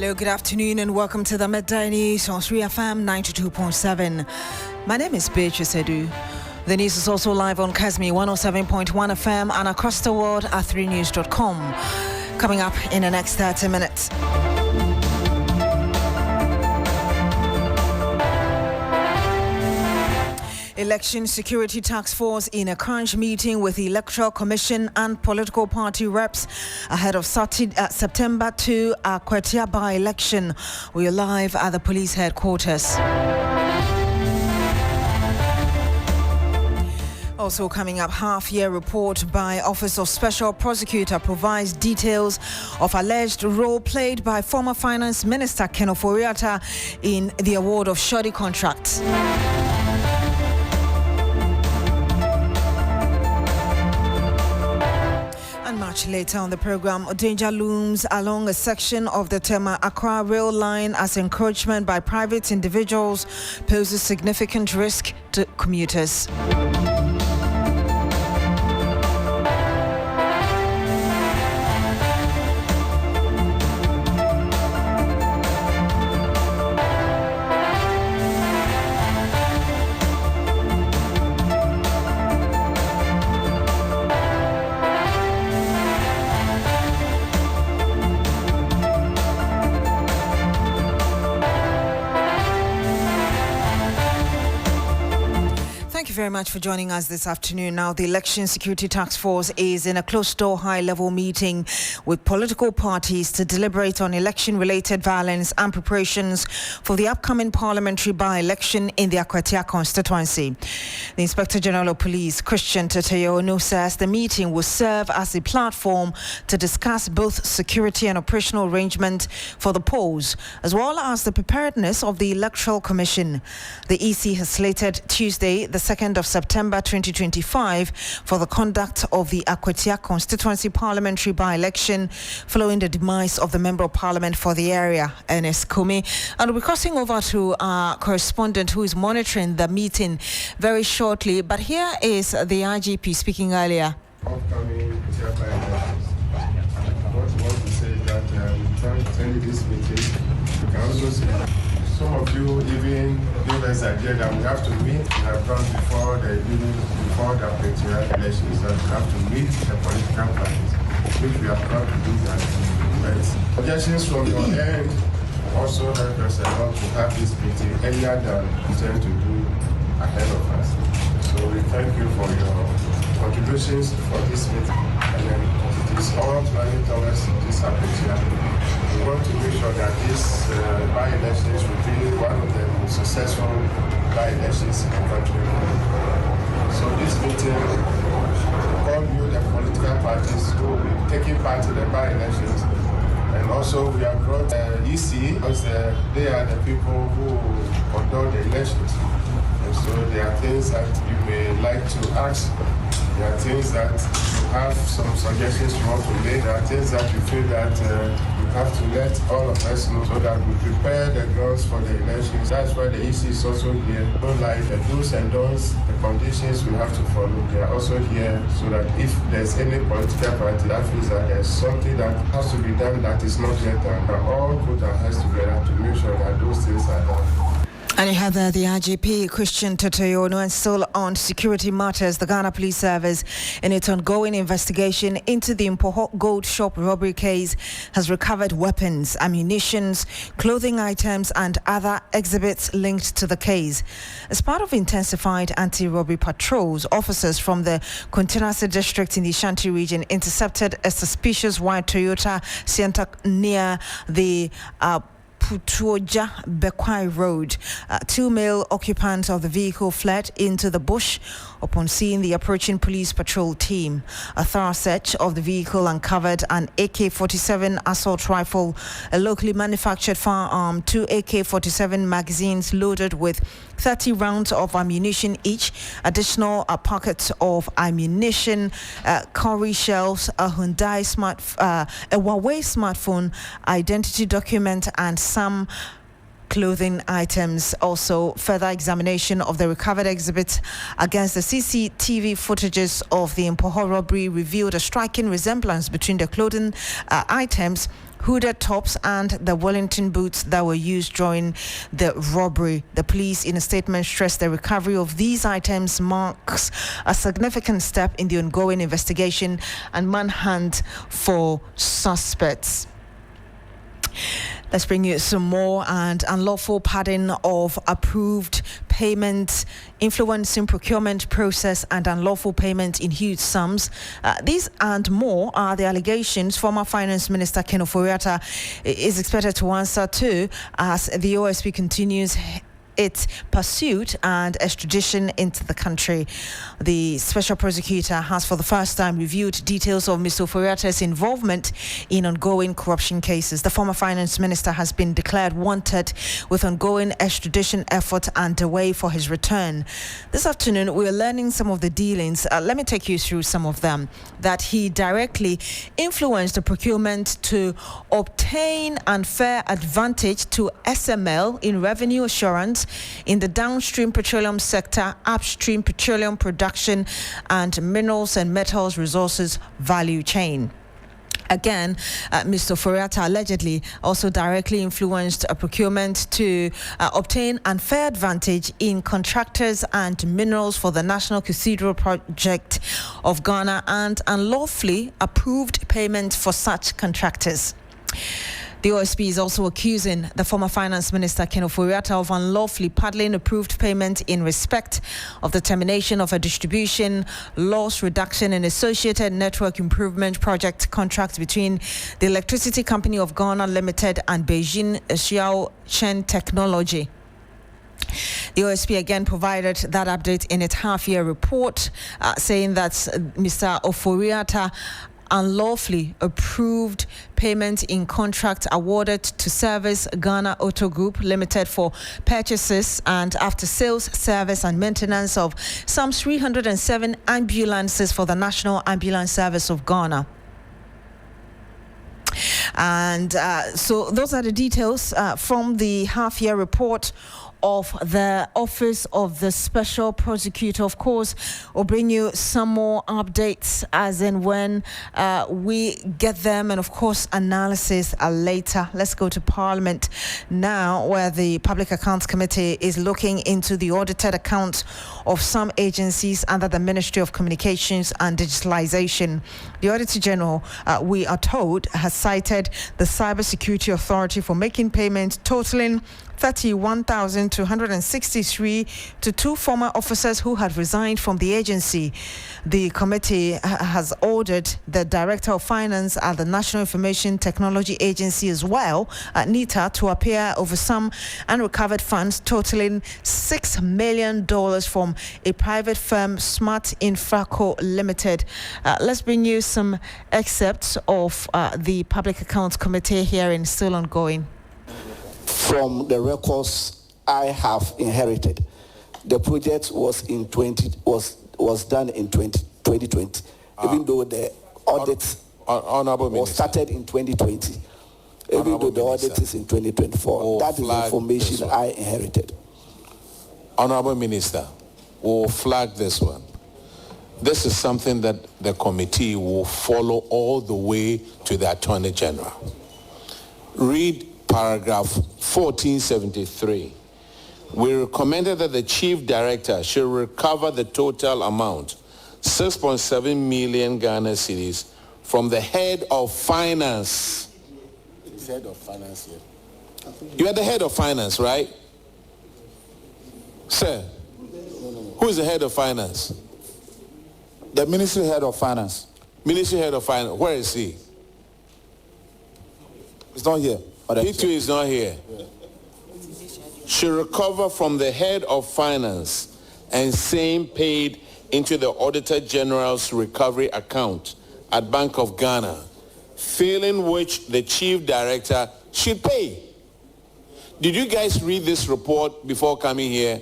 Hello, good afternoon, and welcome to the Midday News on 3FM 92.7. My name is Beatrice Edu. The news is also live on Kasmi 107.1 FM and across the world at 3news.com. Coming up in the next 30 minutes. Election Security Task Force in a crunch meeting with the Electoral Commission and political party reps ahead of September 2 Akwatia by-election. We are live at the police headquarters. Also coming up, half-year report by Office of Special Prosecutor provides details of alleged role played by former Finance Minister Ken Oforiatta in the award of shoddy contracts. Much later on the program, danger looms along a section of the Tema-Accra rail line as encroachment by private individuals poses significant risk to commuters. Very much for joining us this afternoon. Now, the Election Security Task Force is in a closed-door high-level meeting with political parties to deliberate on election-related violence and preparations for the upcoming parliamentary by-election in the Akwatia constituency. The Inspector General of Police, Christian Teteyono, says the meeting will serve as a platform to discuss both security and operational arrangement for the polls, as well as the preparedness of the Electoral Commission. The EC has slated Tuesday, the 2nd of September 2025 for the conduct of the Akwatia constituency parliamentary by-election following the demise of the Member of Parliament for the area, Ernest Kumi. And we'll be crossing over to our correspondent who is monitoring the meeting very shortly. But here is the IGP speaking earlier. Upcoming by-elections. What we want to say is that we try to attend this meeting. We can also see some of you even give us the idea that we have to meet in advance before the presidential elections, that we have to meet the political parties, which we are proud to do that. But suggestions from your end also help us a lot to have this meeting earlier than we tend to do ahead of us. So we thank you for your contributions for this meeting, and then it is all planning towards this Akwatia. We want to make sure that this by-elections will be one of the most successful by-elections in the country. So this meeting, all you, the political parties who will be taking part in the by-elections, and also we have brought EC because they are the people who conduct the elections. And so there are things that you may like to ask. There are things that you have some suggestions you want to make. There are things that you feel that you have to let all of us know so that we prepare the grounds for the elections. That's why the EC is also here. Not like the do's and don'ts, the conditions we have to follow. They are also here so that if there's any political party that feels that there's something that has to be done that is not yet done, we all put our heads together to make sure that those things are done. And you have the IGP, Christian Teteyono, and still on security matters, the Ghana Police Service, in its ongoing investigation into the Mpoho Gold Shop robbery case, has recovered weapons, ammunitions, clothing items, and other exhibits linked to the case. As part of intensified anti-robbery patrols, officers from the Kontinase district in the Ashanti region intercepted a suspicious white Toyota Sienna near the Putuoja Bekwai Road. Two male occupants of the vehicle fled into the bush upon seeing the approaching police patrol team. A thorough search of the vehicle uncovered an AK-47 assault rifle, a locally manufactured firearm, two AK-47 magazines loaded with 30 rounds of ammunition each, additional pockets of ammunition, cowrie shells, a Huawei smartphone, identity document, and some clothing items. Also, further examination of the recovered exhibits against the CCTV footages of the Mpoho robbery revealed a striking resemblance between the clothing items hooded tops and the Wellington boots that were used during the robbery. The police, in a statement, stressed the recovery of these items marks a significant step in the ongoing investigation and manhunt for suspects. Let's bring you some more. And unlawful padding of approved payment, influencing procurement process, and unlawful payment in huge sums. These and more are the allegations former Finance Minister Ken Ofori-Atta is expected to answer to as the OSP continues its pursuit and extradition into the country. The special prosecutor has for the first time reviewed details of Mr. Ofori-Atta's involvement in ongoing corruption cases. The former finance minister has been declared wanted with ongoing extradition effort underway for his return. This afternoon, we are learning some of the dealings. Let me take you through some of them. That he directly influenced the procurement to obtain unfair advantage to SML in revenue assurance in the downstream petroleum sector, upstream petroleum production, and minerals and metals resources value chain. Again, Mr. Ofori-Atta allegedly also directly influenced a procurement to obtain unfair advantage in contractors and minerals for the National Cathedral Project of Ghana and unlawfully approved payment for such contractors. The OSP is also accusing the former finance minister Ken Ofori-Atta of unlawfully paddling approved payment in respect of the termination of a distribution, loss reduction and associated network improvement project contract between the Electricity Company of Ghana Limited and Beijing Xiao Chen Technology. The OSP again provided that update in its half-year report, saying that Mr. Ofori-Atta unlawfully approved payment in contract awarded to Service Ghana Auto Group Limited for purchases and after-sales service and maintenance of some 307 ambulances for the National Ambulance Service of Ghana. And so those are the details from the half-year report of the Office of the Special Prosecutor. Of course, we'll bring you some more updates as and when we get them, and of course analysis later. Let's go to Parliament now, where the Public Accounts Committee is looking into the audited accounts of some agencies under the Ministry of Communications and Digitalization. The Auditor General, we are told, has cited the Cybersecurity Authority for making payments totaling 31,263 to two former officers who had resigned from the agency. The committee has ordered the Director of Finance at the National Information Technology Agency as well, NITA, to appear over some unrecovered funds totaling $6 million from a private firm, Smart Infraco Limited. Let's bring you some excerpts of the Public Accounts Committee hearing still ongoing. From the records I have inherited, the project was done in 2020, even though the audit was started in 2020, even though the audit is in 2024. That is the information I inherited. Honorable Minister, we'll flag this one. This is something that the committee will follow all the way to the Attorney General. Read paragraph 1473. We recommended that the Chief Director should recover the total amount, 6.7 million Ghana cedis, from the Head of Finance. It's Head of Finance here. You are the Head of Finance, right? Sir, who is the Head of Finance? The Ministry Head of Finance. Ministry Head of Finance, where is he? He's not here. He too is not here. Yeah. Should recover from the Head of Finance and same paid into the Auditor General's recovery account at Bank of Ghana, failing which the Chief Director should pay. Did you guys read this report before coming here?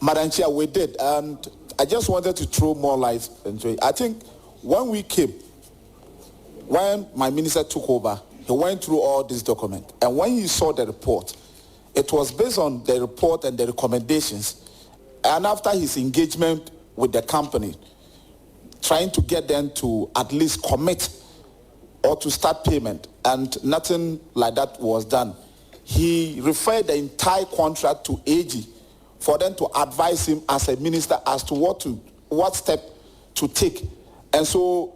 Madam Chair, we did, and I just wanted to throw more light into it. I think when we came, when my minister took over, he went through all these documents. And when he saw the report, it was based on the report and the recommendations. And after his engagement with the company, trying to get them to at least commit or to start payment, and nothing like that was done. He referred the entire contract to AG for them to advise him as a minister as to what step to take. And so,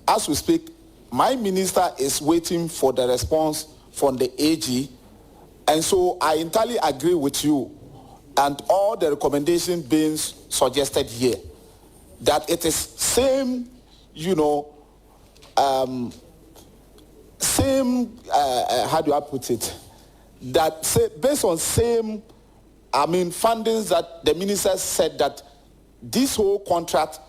as we speak, my minister is waiting for the response from the AG. And so I entirely agree with you and all the recommendations being suggested here, that it is same, how do I put it? That based on same, fundings that the minister said that this whole contract,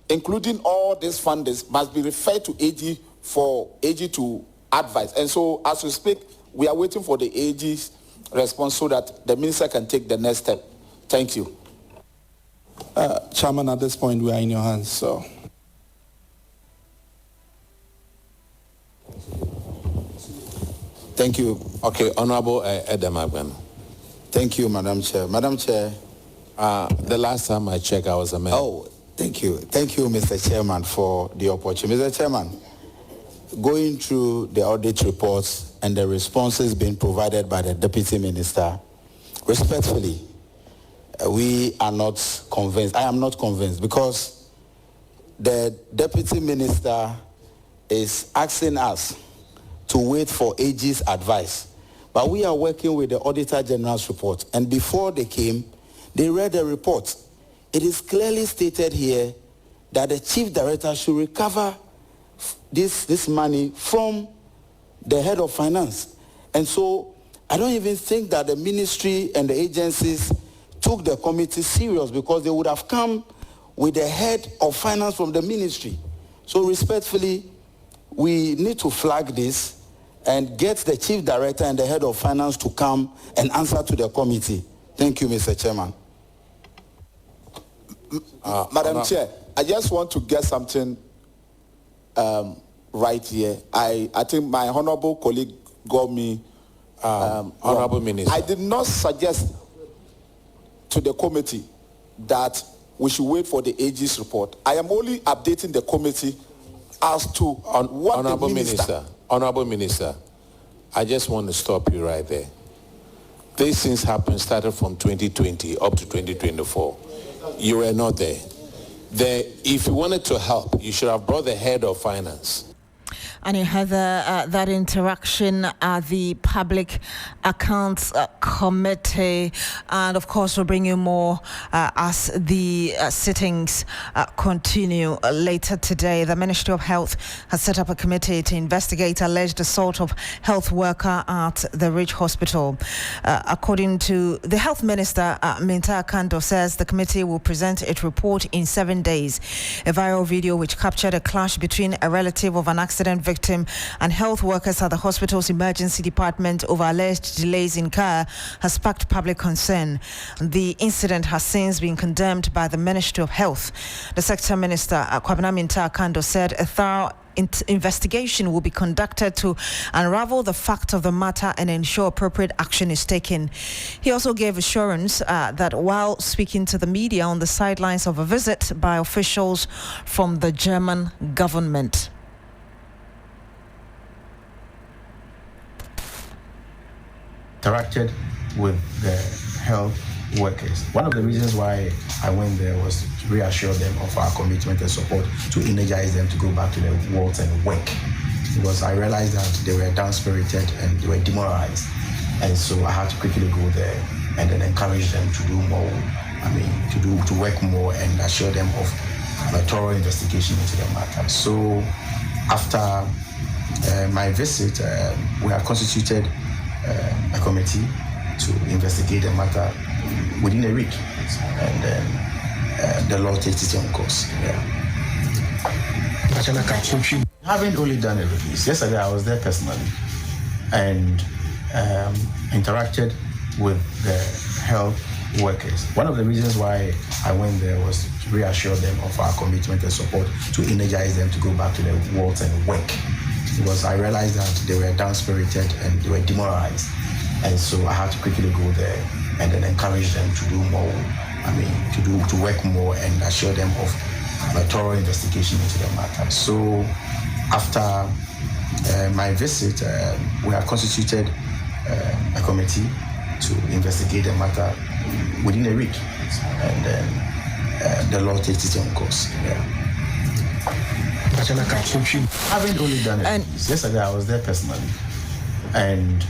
including all these fundings, must be referred to AG for AG to advise. And so as we speak, we are waiting for the AG's response so that the minister can take the next step. Thank you. Chairman, at this point, we are in your hands, so. Thank you. Okay, Honorable Edem Agben. Thank you, Madam Chair. Madam Chair. The last time I checked, I was a member. Oh, thank you. Thank you, Mr. Chairman, for the opportunity. Mr. Chairman, going through the audit reports and the responses being provided by the Deputy Minister, respectfully, we are not convinced. I am not convinced because the Deputy Minister is asking us to wait for AG's advice. But we are working with the Auditor General's report. And before they came, they read the report. It is clearly stated here that the Chief Director should recover this money from the head of finance. And so I don't even think that the ministry and the agencies took the committee serious, because they would have come with the head of finance from the ministry. So respectfully, we need to flag this and get the Chief Director and the head of finance to come and answer to the committee. Thank you, Mr. Chairman. Madam Chair, I just want to get something right here. I think my honorable colleague got me Honorable Minister. I did not suggest to the committee that we should wait for the AG's report. I am only updating the committee as to what Honorable the minister... Honorable Minister, I just want to stop you right there. These things happened, started from 2020 up to 2024. You were not there. If you wanted to help, you should have brought the head of finance. And you had that interaction at the Public Accounts Committee. And of course, we'll bring you more as the sittings continue later today. The Ministry of Health has set up a committee to investigate alleged assault of health worker at the Ridge Hospital. According to the Health Minister, Minta Akando, says the committee will present its report in 7 days. A viral video which captured a clash between a relative of an accident victim and health workers at the hospital's emergency department over alleged delays in care has sparked public concern. The incident has since been condemned by the Ministry of Health. The Sector Minister, Akwatia Minta Akando, said a thorough investigation will be conducted to unravel the fact of the matter and ensure appropriate action is taken. He also gave assurance that while speaking to the media on the sidelines of a visit by officials from the German government. Interacted with the health workers. One of the reasons why I went there was to reassure them of our commitment and support, to energize them to go back to their wards and work. Because I realized that they were down-spirited and they were demoralized. And so I had to quickly go there and then encourage them to do more, to work more and assure them of a thorough investigation into the matter. So after my visit, we have constituted a committee to investigate the matter within a week, and then the law takes its own course. Yeah. Haven't only done a release. Yesterday I was there personally and interacted with the health workers. One of the reasons why I went there was to reassure them of our commitment and support, to energize them to go back to their wards and work. Because I realized that they were down-spirited and they were demoralized. And so I had to quickly go there and then encourage them to do more, to work more and assure them of a thorough investigation into the matter. So after my visit, we have constituted a committee to investigate the matter within a week, and then the law takes its own course. I haven't only done it. Yesterday I was there personally and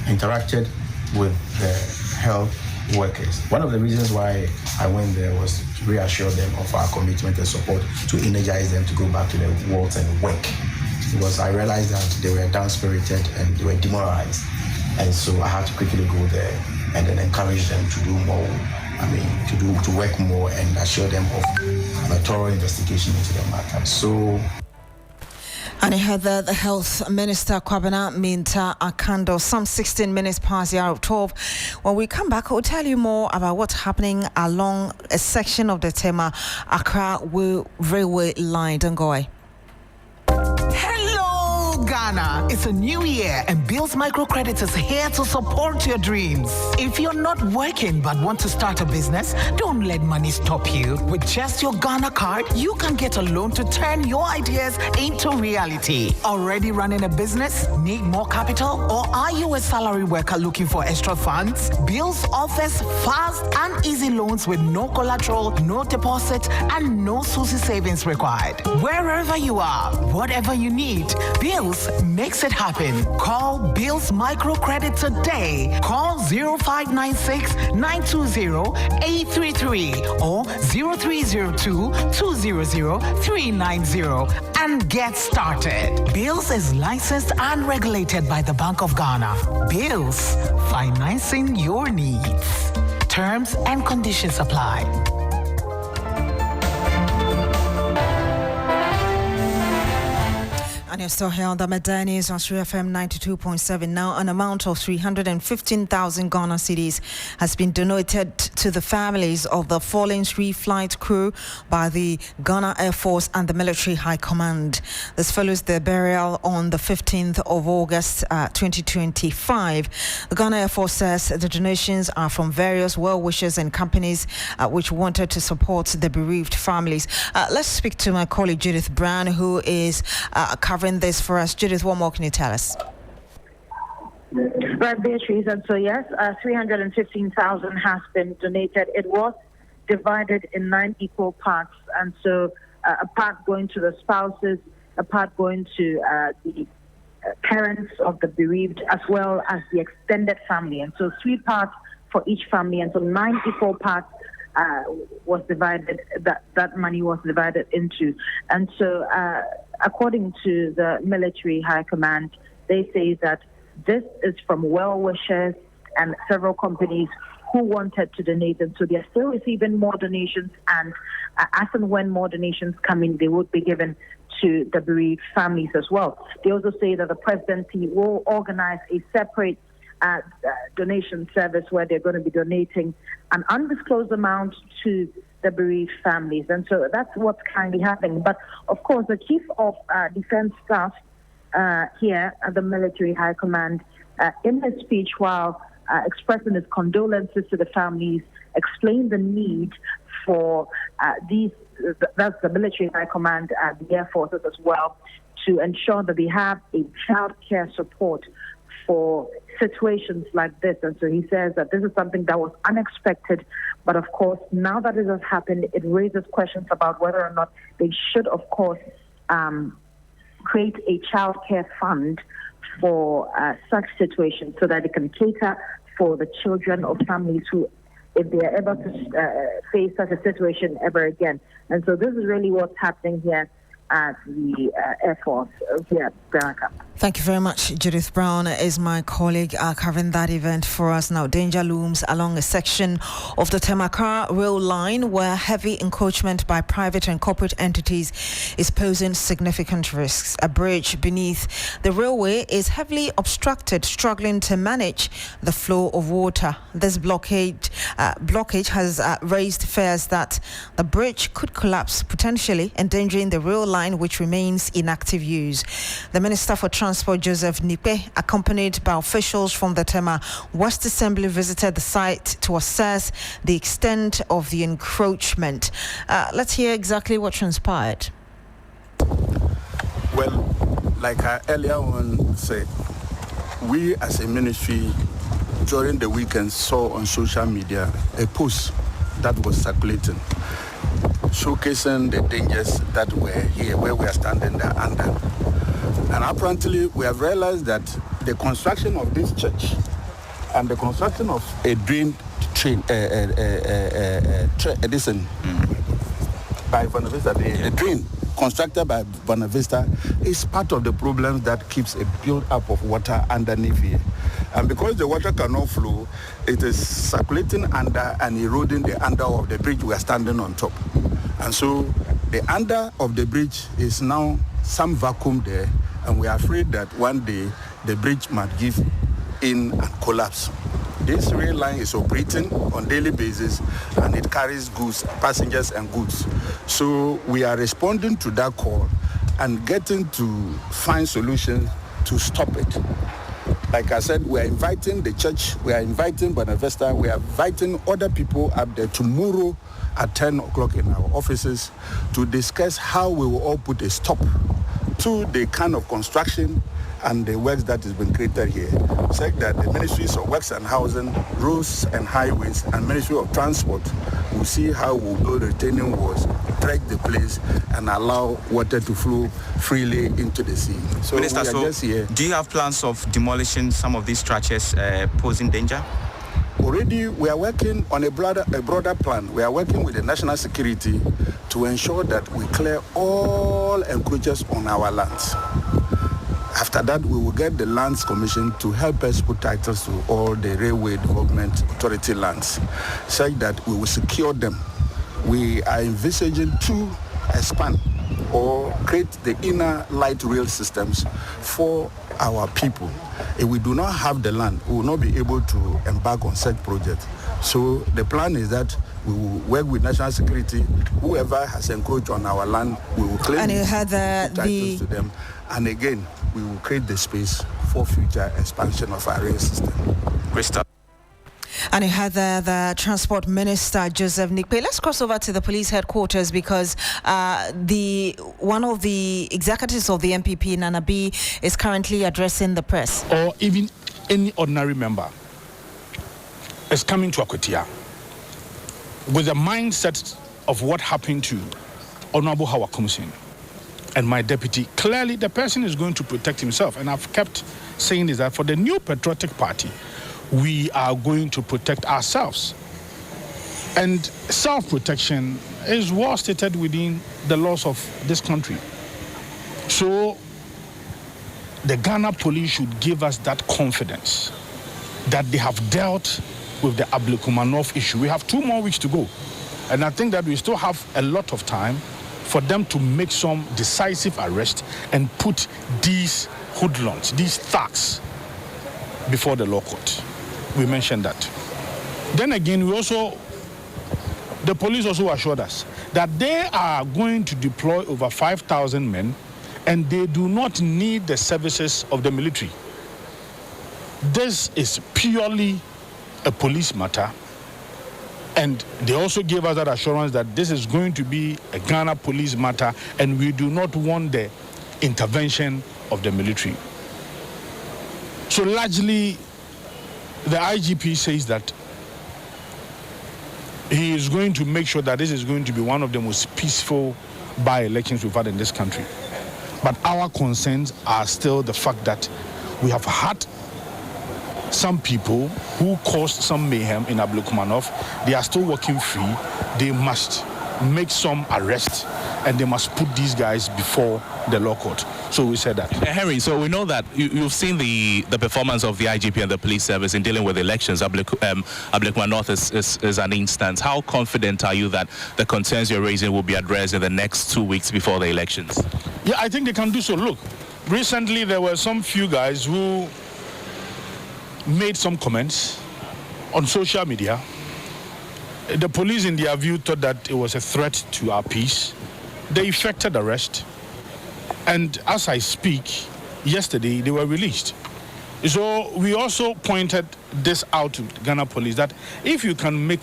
interacted with the health workers. One of the reasons why I went there was to reassure them of our commitment and support, to energize them to go back to their wards and work. Because I realized that they were down-spirited and they were demoralized. And so I had to quickly go there and then encourage them to do more. To work more and assure them of a thorough investigation into the matter. So. And I heard that the Health Minister, Kwabena Minta Akando, some 16 minutes past the hour of 12. When we come back, we'll tell you more about what's happening along a section of the Tema Accra Railway line. Don't go away. Ghana, it's a new year and Bills Microcredit is here to support your dreams. If you're not working but want to start a business, don't let money stop you. With just your Ghana card, you can get a loan to turn your ideas into reality. Already running a business? Need more capital? Or are you a salary worker looking for extra funds? Bills offers fast and easy loans with no collateral, no deposit, and no SUSI savings required. Wherever you are, whatever you need, Bills makes it happen. Call Bills Microcredit today. Call 0596 920 833 or 0302 200 390 and get started. Bills is licensed and regulated by the Bank of Ghana. Bills, financing your needs. Terms and conditions apply. And you're still here on the Medani's on 3FM 92.7. Now, an amount of 315,000 Ghana cedis has been donated to the families of the fallen three flight crew by the Ghana Air Force and the Military High Command. This follows their burial on the 15th of August 2025. The Ghana Air Force says the donations are from various well-wishers and companies which wanted to support the bereaved families. Let's speak to my colleague Judith Brown, who is covering this for us. Judith, what more can you tell us? Right, Beatrice, and so yes, 315,000 has been donated. It was divided in 9 equal parts, and so a part going to the spouses, a part going to the parents of the bereaved, as well as the extended family. And so 3 parts for each family, and so 9 equal parts was divided. That money was divided into, and so according to the Military High Command, they say that this is from well-wishers and several companies who wanted to donate, and so they're still receiving more donations, and as and when more donations come in, they would be given to the bereaved families as well. They also say that the presidency will organize a separate donation service where they're going to be donating an undisclosed amount to the bereaved families. And so that's what's currently happening. But of course, the Chief of Defense Staff here at the Military High Command, in his speech while expressing his condolences to the families, explained the need for that's the Military High Command and the Air Forces as well, to ensure that they have a child care support for situations like this. And so he says that this is something that was unexpected, but of course, now that it has happened, it raises questions about whether or not they should, of course, create a child care fund for such situations so that it can cater for the children of families who, if they are able to face such a situation ever again. And so this is really what's happening here at the Air Force here at Ghana. Thank you very much. Judith Brown is my colleague covering that event for us. Now, danger looms along a section of the Temakara rail line where heavy encroachment by private and corporate entities is posing significant risks. A bridge beneath the railway is heavily obstructed, struggling to manage the flow of water. This blockage has raised fears that the bridge could collapse, potentially endangering the rail line, which remains in active use. The Minister for Transport, Joseph Nipe, accompanied by officials from the Tema West Assembly, visited the site to assess the extent of the encroachment. Let's hear exactly what transpired. Well, like I earlier on said, we as a ministry during the weekend saw on social media a post that was circulating, showcasing the dangers that were here where we are standing there under. And apparently we have realized that the construction of this church and the construction of a drain train, by Bonavista, the drain constructed by Bonavista is part of the problem that keeps a build-up of water underneath here. And because the water cannot flow, it is circulating under and eroding the under of the bridge we are standing on top. And so the under of the bridge is now some vacuum there, and we are afraid that one day the bridge might give in and collapse. This rail line is operating on a daily basis, and it carries goods, passengers and goods. So we are responding to that call and getting to find solutions to stop it. Like I said, we are inviting the church, we are inviting Bonavista, we are inviting other people up there tomorrow at 10 o'clock in our offices to discuss how we will all put a stop to the kind of construction and the works that has been created here. Check that the Ministries of Works and Housing, Roads and Highways, and Ministry of Transport will see how we'll build retaining walls, dredge the place, and allow water to flow freely into the sea. So Minister, we are just here. Do you have plans of demolishing some of these structures posing danger? Already, we are working on a broader plan. We are working with the national security to ensure that we clear all encroachers on our lands. After that, we will get the Lands Commission to help us put titles to all the Railway Development Authority lands, such that we will secure them. We are envisaging to expand or create the inner light rail systems for our people. If we do not have the land, we will not be able to embark on such projects. So the plan is that we will work with national security. Whoever has encroached on our land, we will claim titles to them. And again, we will create the space for future expansion of our rail system. Crystal. And you had the Transport Minister, Joseph Nikpe. Let's cross over to the police headquarters because one of the executives of the MPP, Nana B, is currently addressing the press. Or even any ordinary member is coming to Akwatia with the mindset of what happened to Honorable Howard Kumsin and my deputy. Clearly, the person is going to protect himself. And I've kept saying this, that for the new patriotic party, we are going to protect ourselves. And self-protection is well stated within the laws of this country. So the Ghana police should give us that confidence that they have dealt with the Ablekumanov issue. We have 2 more weeks to go. And I think that we still have a lot of time for them to make some decisive arrest and put these hoodlums, these thugs, before the law court. We mentioned that. Then again, the police also assured us that they are going to deploy over 5,000 men and they do not need the services of the military. This is purely a police matter, and they also gave us that assurance that this is going to be a Ghana police matter and we do not want the intervention of the military. So largely, the IGP says that he is going to make sure that this is going to be one of the most peaceful by-elections we've had in this country. But our concerns are still the fact that we have had some people who caused some mayhem in Ablekumanov. They are still walking free. They must make some arrests and they must put these guys before the law court. So we said that. Henry, so we know that you've seen the performance of the IGP and the police service in dealing with elections. Ablekumanov is an instance. How confident are you that the concerns you're raising will be addressed in the next 2 weeks before the elections? Yeah, I think they can do so. Look, recently there were some few guys who made some comments on social media. The police, in their view, thought that it was a threat to our peace. They effected arrest. And as I speak, yesterday they were released. So we also pointed this out to Ghana police that if you can make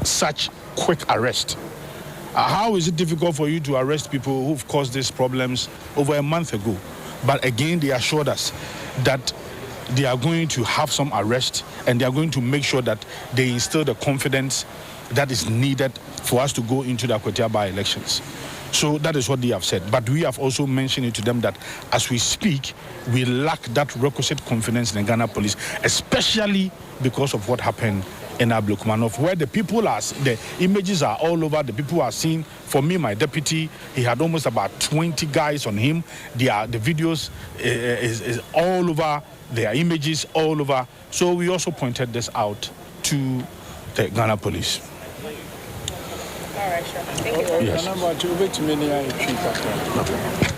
such quick arrest, how is it difficult for you to arrest people who've caused these problems over a month ago? But again, they assured us that they are going to have some arrest and they are going to make sure that they instill the confidence that is needed for us to go into the Akwatia by-elections. So that is what they have said. But we have also mentioned it to them that as we speak, we lack that requisite confidence in the Ghana police, especially because of what happened in Ablekuma, where the people are, the images are all over, the people are seen. For me, my deputy, he had almost about 20 guys on him. The videos is all over, there are images all over. So we also pointed this out to the Ghana police. All right, sure. Thank you.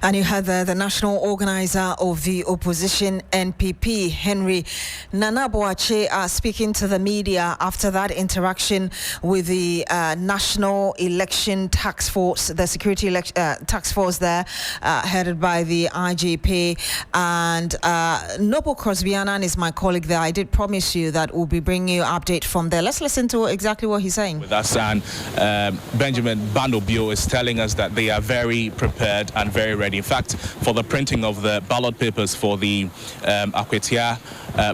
And you had the national organizer of the opposition, NPP, Henry Nana Akwatia, speaking to the media after that interaction with the National Election Task Force, the security task force there, headed by the IGP. And Noble Crosby-Annan is my colleague there. I did promise you that we'll be bringing you an update from there. Let's listen to exactly what he's saying. With us, and Benjamin Bandobio is telling us that they are very prepared and very ready. In fact, for the printing of the ballot papers for the Akwatia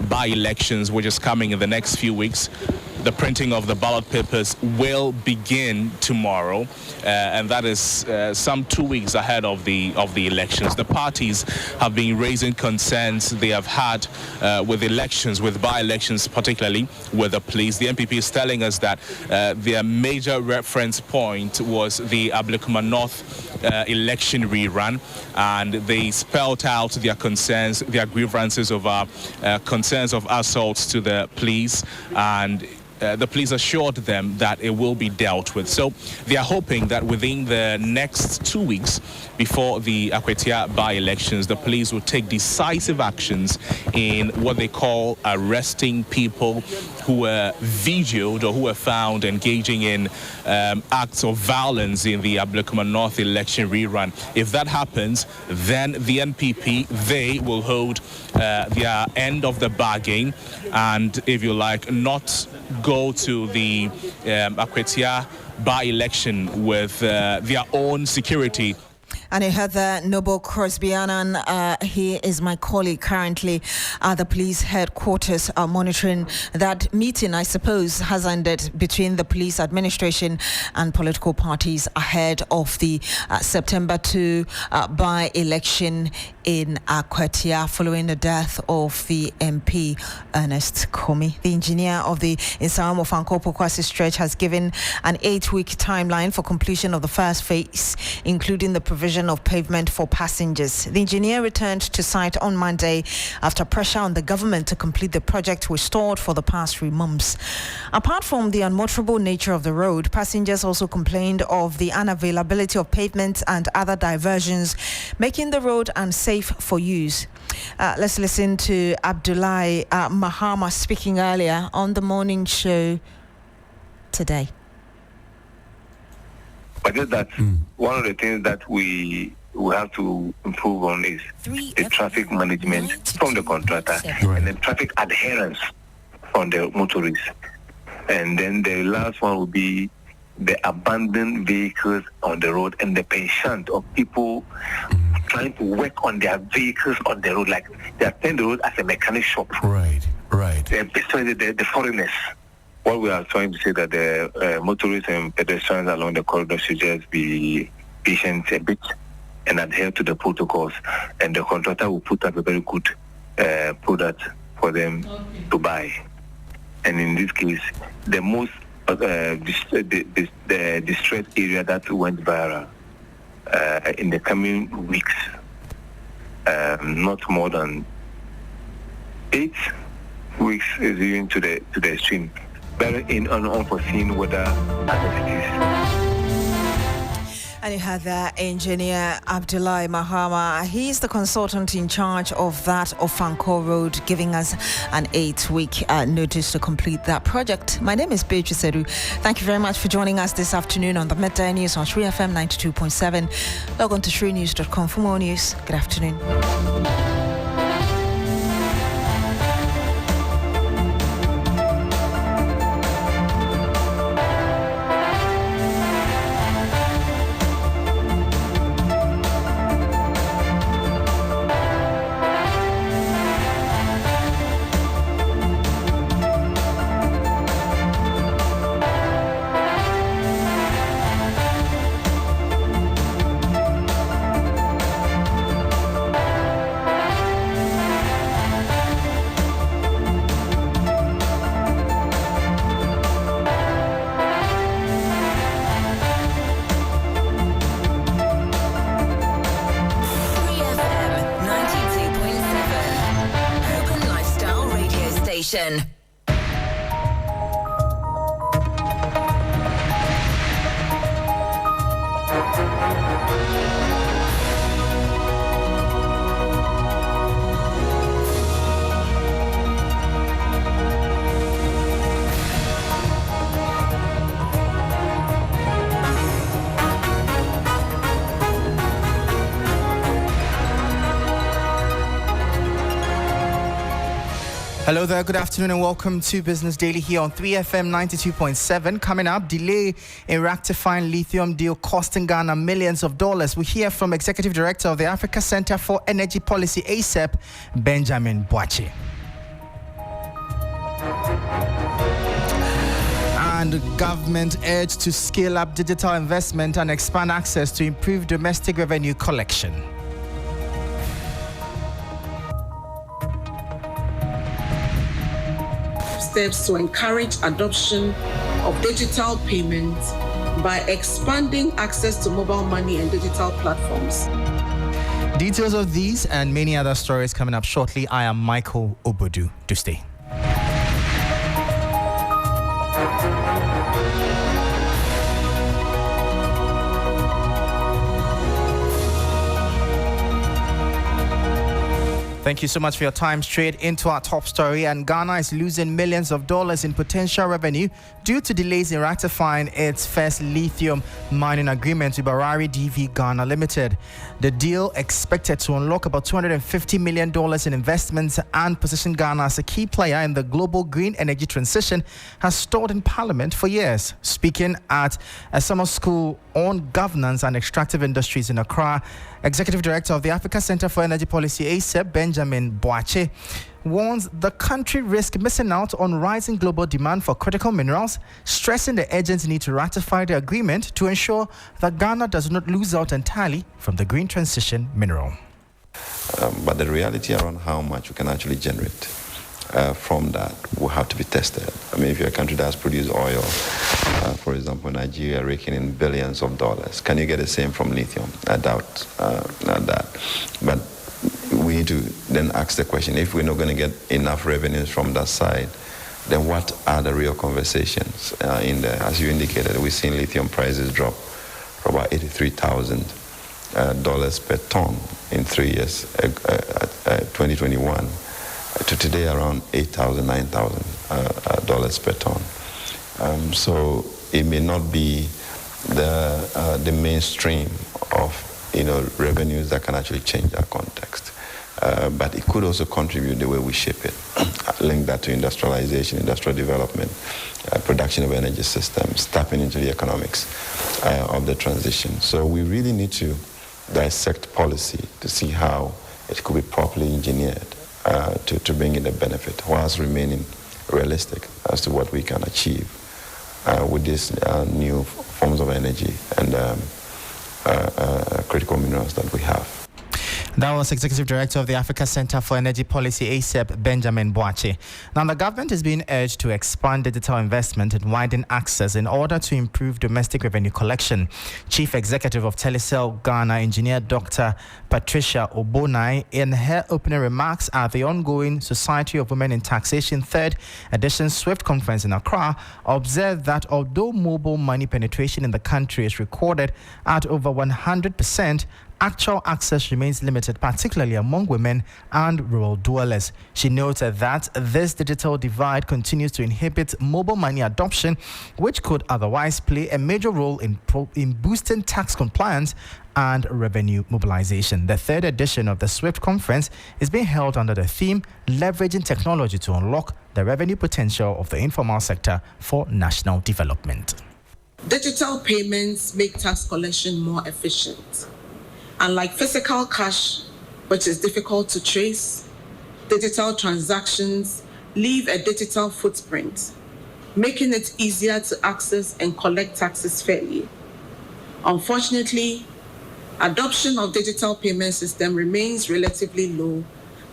by-elections, which is coming in the next few weeks, the printing of the ballot papers will begin tomorrow, and that is some 2 weeks ahead of the elections. The parties have been raising concerns they have had with elections, with by-elections, particularly with the police. The NPP is telling us that their major reference point was the Ablekuma North election rerun, and they spelled out their concerns, their grievances over concerns of assaults to the police, and the police assured them that it will be dealt with. So they are hoping that within the next 2 weeks before the Akwatia by-elections, the police will take decisive actions in what they call arresting people who were videoed or who were found engaging in acts of violence in the Ablekuma North election rerun. If that happens, then the NPP, they will hold their end of the bargain and, if you like, not go to the Akwatia by-election with their own security. And I heard that Noble Crosby-Annan, he is my colleague currently at the police headquarters, monitoring that meeting, I suppose, has ended between the police administration and political parties ahead of the September 2 by-election in Akwatia following the death of the MP, Ernest Komi. The engineer of the Insawamo Fanko-Pokwasi stretch has given an 8-week timeline for completion of the first phase, including the provision of pavement for passengers. The engineer returned to site on Monday after pressure on the government to complete the project was stalled for the past 3 months. Apart from the unmotorable nature of the road, passengers also complained of the unavailability of pavements and other diversions, making the road unsafe for use. Let's listen to Abdullahi Mahama speaking earlier on the morning show today. But just that one of the things that we have to improve on is the traffic management from the contractor and the traffic adherence from the motorists. And then the last one will be the abandoned vehicles on the road and the penchant of people trying to work on their vehicles on the road, like they are paying the road as a mechanic shop. Right. Especially the foreigners. What we are trying to say that the motorists and pedestrians along the corridor should just be patient a bit and adhere to the protocols, and the contractor will put up a very good product for them to buy. And in this case, the most the distressed area that went viral in the coming weeks, not more than 8 weeks is even to the extreme. Better in unforeseen weather adversities. And you had the engineer Abdullahi Mahama. He's the consultant in charge of that of Fanko Road, giving us an 8-week notice to complete that project. My name is Beatrice Sedu. Thank you very much for joining us this afternoon on the Midday News on Shri FM 92.7. Log on to shrinews.com for more news. Good afternoon. Nation. Hello there, good afternoon and welcome to Business Daily here on 3FM 92.7. Coming up, delay in rectifying lithium deal costing Ghana millions of dollars. We hear from Executive Director of the Africa Center for Energy Policy, ACEP, Benjamin Boakye. And government urged to scale up digital investment and expand access to improve domestic revenue collection. Steps to encourage adoption of digital payments by expanding access to mobile money and digital platforms. Details of these and many other stories coming up shortly. I am Michael Obodu. Do stay. Thank you so much for your time. Straight into our top story, and Ghana is losing millions of dollars in potential revenue due to delays in ratifying its first lithium mining agreement with Barari DV Ghana Limited. The deal, expected to unlock about $250 million in investments and position Ghana as a key player in the global green energy transition, has stalled in Parliament for years. Speaking at a summer school on governance and extractive industries in Accra, Executive Director of the Africa Center for Energy Policy, ACEP, Benjamin Boakye, warns the country risks missing out on rising global demand for critical minerals, stressing the urgent need to ratify the agreement to ensure that Ghana does not lose out entirely from the green transition mineral. But the reality around how much we can actually generate from that will have to be tested. I mean, if you're a country that has produced oil, for example, Nigeria raking in billions of dollars, can you get the same from lithium? I doubt that. But we need to then ask the question, if we're not going to get enough revenues from that side, then what are the real conversations in there? As you indicated, we've seen lithium prices drop from about $83,000 per ton in 3 years, 2021, to today around $8,000, $9,000 per ton. So it may not be the mainstream of revenues that can actually change our context. But it could also contribute the way we shape it, link that to industrialization, industrial development, production of energy systems, tapping into the economics of the transition. So we really need to dissect policy to see how it could be properly engineered to bring in the benefit, whilst remaining realistic as to what we can achieve with these new forms of energy and critical minerals that we have. That was Executive Director of the Africa Center for Energy Policy, ACEP, Benjamin Boakye. Now, the government is being urged to expand digital investment and widen access in order to improve domestic revenue collection. Chief Executive of Telecel Ghana, Engineer Dr. Patricia Obonai, in her opening remarks at the ongoing Society of Women in Taxation 3rd edition SWIFT conference in Accra, observed that although mobile money penetration in the country is recorded at over 100%, actual access remains limited, particularly among women and rural dwellers. She noted that this digital divide continues to inhibit mobile money adoption, which could otherwise play a major role in boosting tax compliance and revenue mobilization. The 3rd edition of the SWIFT conference is being held under the theme Leveraging Technology to Unlock the Revenue Potential of the Informal Sector for National Development. Digital payments make tax collection more efficient. Unlike physical cash, which is difficult to trace, digital transactions leave a digital footprint, making it easier to access and collect taxes fairly. Unfortunately, adoption of digital payment system remains relatively low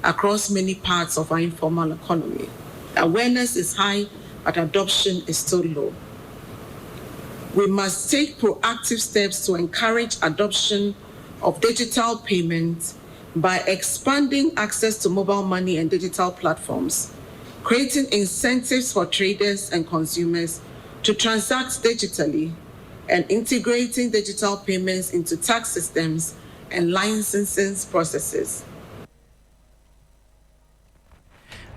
across many parts of our informal economy. Awareness is high, but adoption is still low. We must take proactive steps to encourage adoption of digital payments by expanding access to mobile money and digital platforms, creating incentives for traders and consumers to transact digitally, and integrating digital payments into tax systems and licensing processes.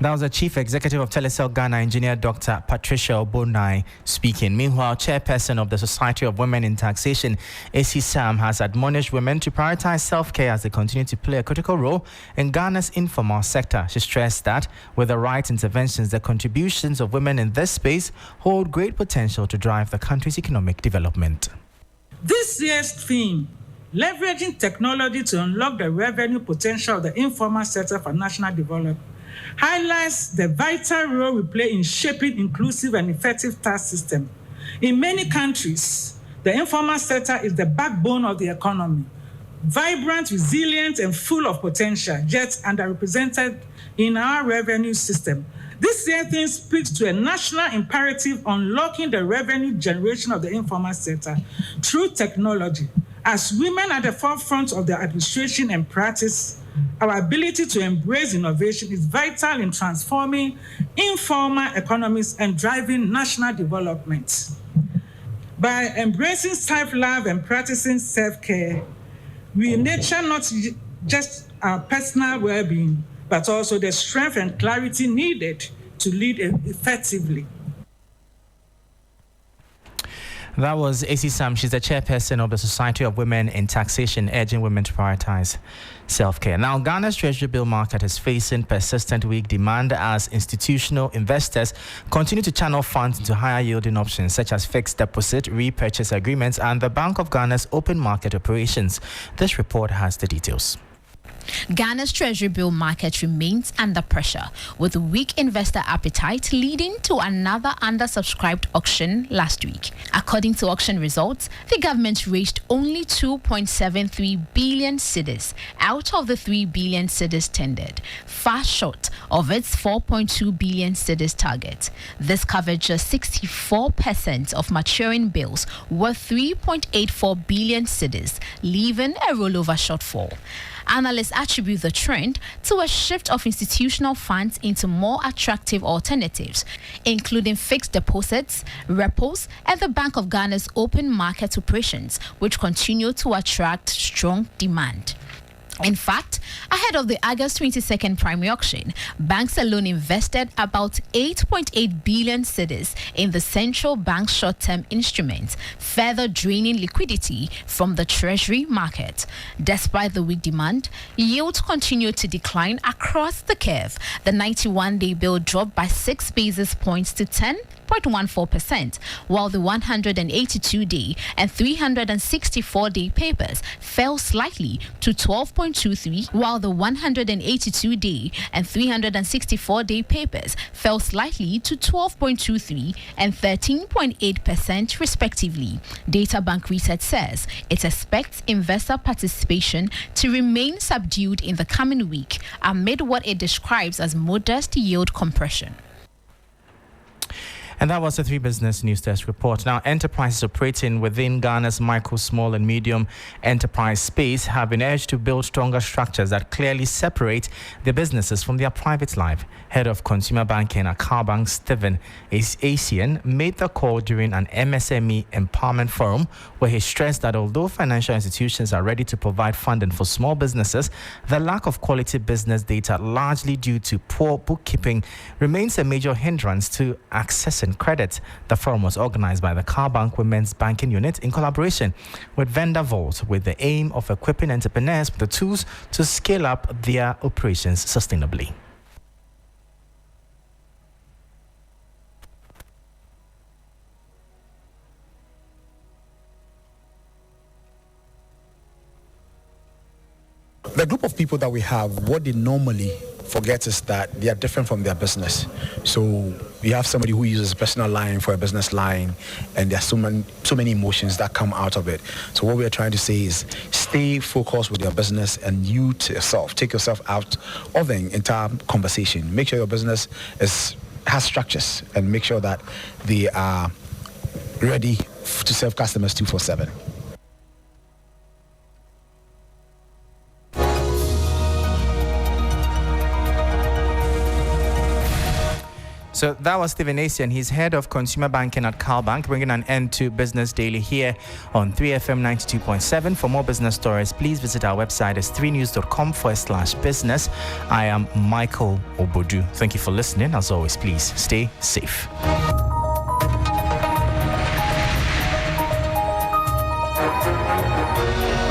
That was the Chief Executive of Telecel Ghana, Engineer Dr. Patricia Obonai, speaking. Meanwhile, Chairperson of the Society of Women in Taxation, AC Sam, has admonished women to prioritize self-care as they continue to play a critical role in Ghana's informal sector. She stressed that with the right interventions, the contributions of women in this space hold great potential to drive the country's economic development. This year's theme, leveraging technology to unlock the revenue potential of the informal sector for national development, highlights the vital role we play in shaping inclusive and effective tax system. In many countries, the informal sector is the backbone of the economy, vibrant, resilient, and full of potential, yet underrepresented in our revenue system. This year thing speaks to a national imperative unlocking the revenue generation of the informal sector through technology. As women at the forefront of the administration and practice, our ability to embrace innovation is vital in transforming informal economies and driving national development. By embracing self-love and practicing self-care, we nurture not just our personal well-being, but also the strength and clarity needed to lead effectively. That was AC Sam. She's the chairperson of the Society of Women in Taxation, urging women to prioritize self-care. Now, Ghana's Treasury bill market is facing persistent weak demand as institutional investors continue to channel funds into higher yielding options such as fixed deposit, repurchase agreements, and the Bank of Ghana's open market operations. This report has the details. Ghana's Treasury bill market remains under pressure, with weak investor appetite leading to another undersubscribed auction last week. According to auction results, the government raised only 2.73 billion cedis out of the 3 billion cedis tendered, far short of its 4.2 billion cedis target. This covered just 64% of maturing bills worth 3.84 billion cedis, leaving a rollover shortfall. Analysts attribute the trend to a shift of institutional funds into more attractive alternatives, including fixed deposits, repos, and the Bank of Ghana's open market operations, which continue to attract strong demand. In fact, ahead of the August 22nd primary auction, banks alone invested about 8.8 billion cedis in the central bank short-term instruments, further draining liquidity from the treasury market. Despite the weak demand, yields continued to decline across the curve. The 91-day bill dropped by 6 basis points to 10.14%, while the 182-day and 364-day papers fell slightly to 12.23, while the 182-day and 364-day papers fell slightly to 12.23 and 13.8% respectively. Databank Research says it expects investor participation to remain subdued in the coming week amid what it describes as modest yield compression. And that was the 3 Business News Desk report. Now, enterprises operating within Ghana's micro, small and medium enterprise space have been urged to build stronger structures that clearly separate their businesses from their private life. Head of Consumer Banking at Carbank, Stephen Asian, made the call during an MSME empowerment forum where he stressed that although financial institutions are ready to provide funding for small businesses, the lack of quality business data, largely due to poor bookkeeping, remains a major hindrance to accessing credit. The forum was organized by the Carbank Women's Banking Unit in collaboration with Vendor Vault, with the aim of equipping entrepreneurs with the tools to scale up their operations sustainably. The group of people that we have, what they normally forget is that they are different from their business. So you have somebody who uses a personal line for a business line, and there are so many emotions that come out of it. So what we're trying to say is stay focused with your business, and you to yourself, take yourself out of the entire conversation. Make sure your business has structures, and make sure that they are ready to serve customers 24/7. So that was Stephen Asian. He's head of consumer banking at Cal Bank, bringing an end to Business Daily here on 3FM 92.7. For more business stories, please visit our website as 3news.com/business. I am Michael Obodu. Thank you for listening. As always, please stay safe.